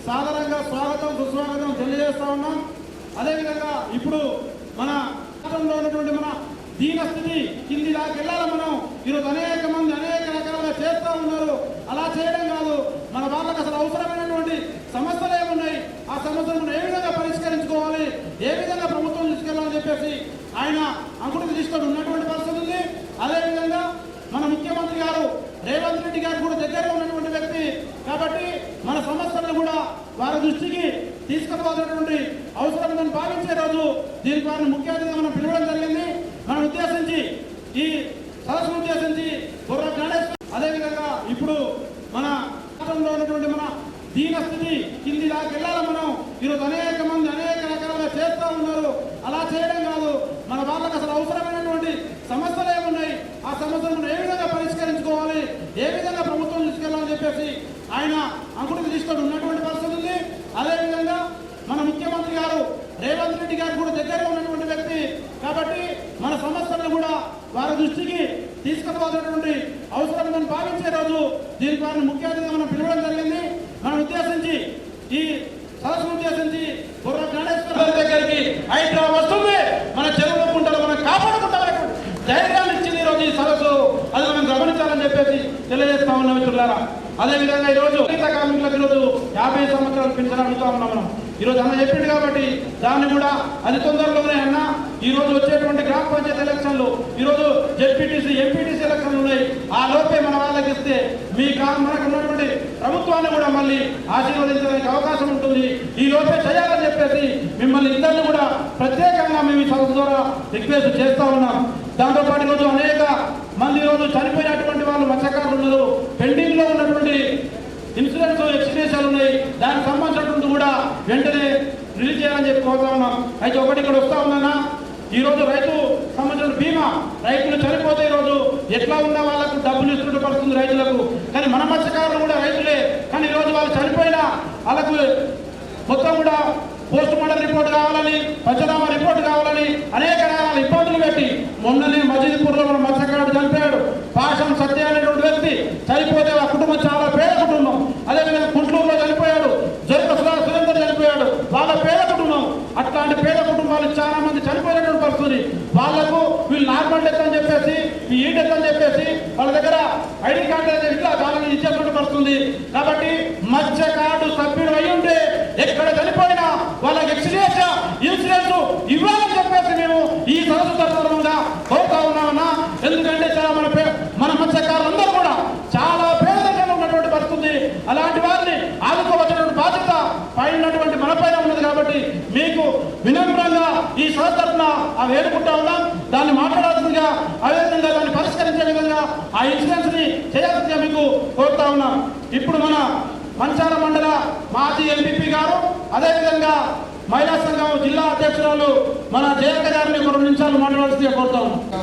సాధారణంగా స్వాగతం సుస్వాగతం తెలియజేస్తా ఉన్నాం. అదేవిధంగా ఇప్పుడు మన రాష్ట్రంలో ఉన్నటువంటి మన దీనస్థితి కింది దాకా వెళ్ళాలి. మనం ఈరోజు అనేక మంది అనేక రకాలుగా చేస్తూ ఉన్నారు. అలా చేయడం కాదు, మన వాళ్ళకి అసలు అవసరమైనటువంటి సమస్యలు ఏమున్నాయి, ఆ సమస్యలను ఏ విధంగా పరిష్కరించుకోవాలి, ఏ విధంగా ప్రభుత్వం తీసుకెళ్లాలని చెప్పేసి ఆయన అంకుడికి తీసుకొని ఉన్నటువంటి పరిస్థితి ఉంది. అదేవిధంగా మన ముఖ్యమంత్రి గారు రేవంత్ రెడ్డి గారు కూడా దగ్గరగా ఉన్నటువంటి వ్యక్తి కాబట్టి మన సమస్యలను కూడా వారి దృష్టికి తీసుకుపోవాల్సినటువంటి అవసరం ఉందని భావించే రోజు దీనికి వారిని ముఖ్య అతిథిగా మనం పిలవడం జరిగింది. మనం ఉద్దేశించి ఈ సదస్సును ఉద్దేశించి బుర్ర గణేష్, అదేవిధంగా ఇప్పుడు మన రాష్ట్రంలో ఉన్నటువంటి మన దీనస్థితి కింది దాకా వెళ్ళాలి. మనం ఈరోజు అనేక మంది అనేక రకాలుగా చేస్తూ ఉన్నారు. అలా చేయడం కాదు, మన వాళ్ళకి అసలు అవసరమైనటువంటి సమస్యలు ఏమున్నాయి, ఆ సమస్యలను ఏ విధంగా పరిష్కరించుకోవాలి, ఏ విధంగా ప్రభుత్వం తీసుకెళ్లాలని చెప్పేసి ఆయన అంకుడికి తీసుకొని ఉన్నటువంటి పరిస్థితి ఉంది. అదేవిధంగా మన ముఖ్యమంత్రి గారు రేవంత్ రెడ్డి గారు కూడా దగ్గరగా ఉన్నటువంటి వ్యక్తి కాబట్టి మన సమస్యలను కూడా వారి దృష్టికి తీసుకుపోవాల్సినటువంటి అవసరం ఉందని భావించే రోజు దీనికి వారిని ముఖ్య అతిథిగా మనం పిలవడం జరిగింది. మనం ఉద్దేశించి ఈ సదస్సును ఉద్దేశించి బుర్ర గణేష్ దగ్గరికి హైదరాబాద్ వస్తుంది, మన చెరువులో కుంటలు మనం కాపాడుకుంటామని ధైర్యాన్ని ఇచ్చింది ఈరోజు ఈ సదస్సు. అది మనం గమనించాలని చెప్పేసి తెలియజేస్తా ఉన్నాం మిత్రులారా. అదేవిధంగా ఈరోజు కార్మికులకు ఈరోజు 50 సంవత్సరాలు పెన్షన్ అడుగుతా ఉన్నాం మనం. ఈరోజు అన్న చెప్పింది కాబట్టి దాన్ని కూడా అది తొందరలోనే అన్న ఈరోజు వచ్చేటువంటి గ్రామ పంచాయతీ ఎలక్షన్లు, ఈరోజు జెడ్పీటీసీ ఎంపీటీసీ ఎలక్షన్లు ఉన్నాయి. ఆ లోపే మన వాళ్ళకి ఇస్తే మీ మనకు ఉన్నటువంటి ప్రభుత్వాన్ని కూడా మళ్ళీ ఆశీర్వదించడానికి అవకాశం ఉంటుంది. ఈ లోపే చేయాలని చెప్పేసి మిమ్మల్ని ఇద్దరిని కూడా ప్రత్యేకంగా మేము ఈ సదస్సు ద్వారా రిక్వెస్ట్ చేస్తా ఉన్నాం. దాంతోపాటు ఈరోజు అనేక మంది ఈరోజు చనిపోయినటువంటి వాళ్ళు మత్స్యకారులు ఉన్నారు. పెండింగ్ లో ఉన్నటువంటి ఇన్సూరెన్స్ ఎక్స్గ్రేషన్లు ఉన్నాయి. దానికి సంబంధించినటువంటి కూడా వెంటనే రిలీజ్ చేయాలని చెప్పి కోరుతా ఉన్నాం. అయితే ఒకటి ఇక్కడ వస్తా ఉందన్నా, ఈరోజు రైతు సంబంధించిన బీమా, రైతులు చనిపోతే ఈరోజు ఎట్లా ఉన్న వాళ్ళకు డబ్బులు ఇస్తున్నట్టు పడుతుంది రైతులకు. కానీ మన మత్స్యకారులు కూడా రైతులే, కానీ ఈరోజు వాళ్ళు చనిపోయినా వాళ్ళకు మొత్తం కూడా పోస్ట్ మార్టం రిపోర్ట్ కావాలని, పంచనామా రిపోర్ట్ కావాలని అనేక రకాల ఇబ్బందులు పెట్టి మొన్ననే మజిదీపూర్లో మన మత్స్యకారుడు చనిపోయాడు. పాషం సత్య అనేటువంటి వ్యక్తి చనిపోతే ఆ కుటుంబం చాలా పేద కుటుంబం. అదేవిధంగా గుంటూరులో చనిపోయాడు, సురేందర్ చనిపోయాడు, వాళ్ళ పేద కుటుంబం. అట్లాంటి పేద కుటుంబాలు చాలా మంది చనిపోయినటువంటి పరిస్థితి. వాళ్లకు వీళ్ళు నార్మల్ డెత్ అని చెప్పేసి, ఈ డెత్ అని చెప్పేసి వాళ్ళ దగ్గర ఐడి కార్డు అయితే ఇట్లా వాళ్ళని ఇచ్చేటువంటి పరిస్థితుంది. కాబట్టి మత్స్యకారుడు సభ్యుడు అయి ఉంటే ఎక్కడ చనిపోయినా వాళ్ళకి ఇన్సూరెన్స్ ఇవ్వాలని చెప్పేసి మేము ఈ సదస్సు సందర్భంగా కోరుతా ఉన్నామన్నా. ఎందుకంటే చాలా మన మత్స్యకారులందరూ కూడా చాలా పేదరికంగా ఉన్నటువంటి పరిస్థితి. అలాంటి వారిని ఆదుకోవచ్చినటువంటి బాధ్యత పైనటువంటి మన పైన ఉన్నది. కాబట్టి మీకు వినమ్రంగా ఈ సదస్సున ఆ వేడుకుంటా ఉన్నాం. దాన్ని మాట్లాడాల్సిందిగా, అదేవిధంగా దాన్ని పరిష్కరించే విధంగా ఆ ఇన్సూరెన్స్ ని చేయాల్సిందిగా మీకు కోరుతా ఉన్నాం. ఇప్పుడు మన మంచాల మండల మాజీ ఎంపీపీ గారు, అదేవిధంగా మహిళా సంఘం జిల్లా అధ్యక్షురాలు మన జయక్క గారిని 2 నిమిషాలు మాట్లాడాల్సిందిగా కోరుతా ఉన్నాం.